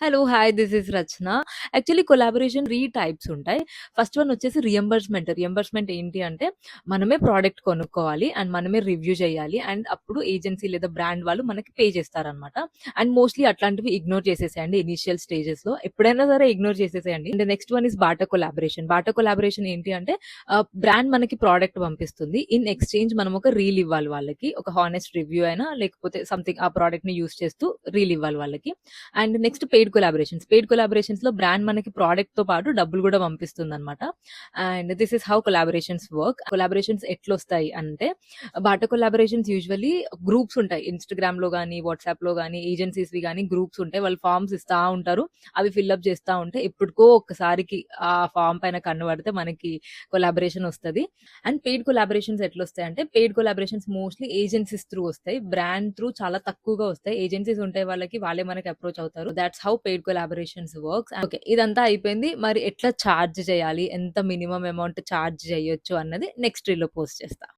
Hello. Hi. This is Rachana. Actually collaboration 3 types ఉంటాయి. First one వచ్చేసి reimbursement. Reimbursement ఏంటి అంటే, మనమే ప్రొడక్ట్ కొనుక్కోవాలి అండ్ మనమే రివ్యూ చేయాలి. అండ్ అప్పుడు ఏజెన్సీ లేదా బ్రాండ్ వాళ్ళు మనకి పే చేస్తారనమాట. అండ్ మోస్ట్‌లీ అట్లాంటివి ఇగ్నోర్ చేసేసేయండి ఇనీషియల్ స్టేజెస్‌లో. ఎప్పుడైనా సరే ఇగ్నోర్ చేసేసేయండి. And next one is barter collaboration. Barter collaboration ఏంటి అంటే, బ్రాండ్ మనకి ప్రొడక్ట్ పంపిస్తుంది. ఇన్ ఎక్స్‌చేంజ్ మనం ఒక రీల్ ఇవ్వాలి వాళ్ళకి. ఒక హానెస్ట్ రివ్యూ అయినా లేకపోతే సంథింగ్ ఆ ప్రొడక్ట్‌ని యూజ్ చేస్తూ రీల్ ఇవ్వాలి వాళ్ళకి. And next paid collaborations. Paid collaborations లో బ్రాండ్ మనకి ప్రోడక్ట్ తో పాటు డబ్బులు కూడా పంపిస్తుంది అనమాట. And this is how collaborations work. Collaborations ఎట్లొస్తాయి అంటే, బాటా కొలాబరేషన్స్ యూజువల్లీ గ్రూప్స్ ఉంటాయి. ఇన్స్టాగ్రామ్ లో కానీ, వాట్సాప్ లో కానీ, ఏజెన్సీస్ వి కానీ గ్రూప్స్ ఉంటాయి. వాళ్ళు ఫార్మ్స్ ఇస్తా ఉంటారు. అవి ఫిల్అప్ చేస్తా ఉంటే ఎప్పటికో ఒక్కసారికి ఆ ఫామ్ పైన కన్ను పడితే మనకి కొలాబరేషన్ వస్తది. అండ్ పెయిడ్ కొలాబరేషన్స్ ఎట్లొస్తాయి అంటే, paid collaborations mostly agencies through వస్తాయి. బ్రాండ్ త్రూ చాలా తక్కువగా వస్తాయి. ఏజెన్సీస్ ఉంటాయి, వాళ్ళకి వాళ్ళే మనకి అప్రోచ్ అవుతారు. That's how paid collaborations works. Okay, ఇదంతా అయిపోయింది. మరి ఎట్లా చార్జ్ చేయాలి, ఎంత మినిమం అమౌంట్ చార్జ్ చేయొచ్చు అన్నది నెక్స్ట్ రీల్ లో పోస్ట్ చేస్తా.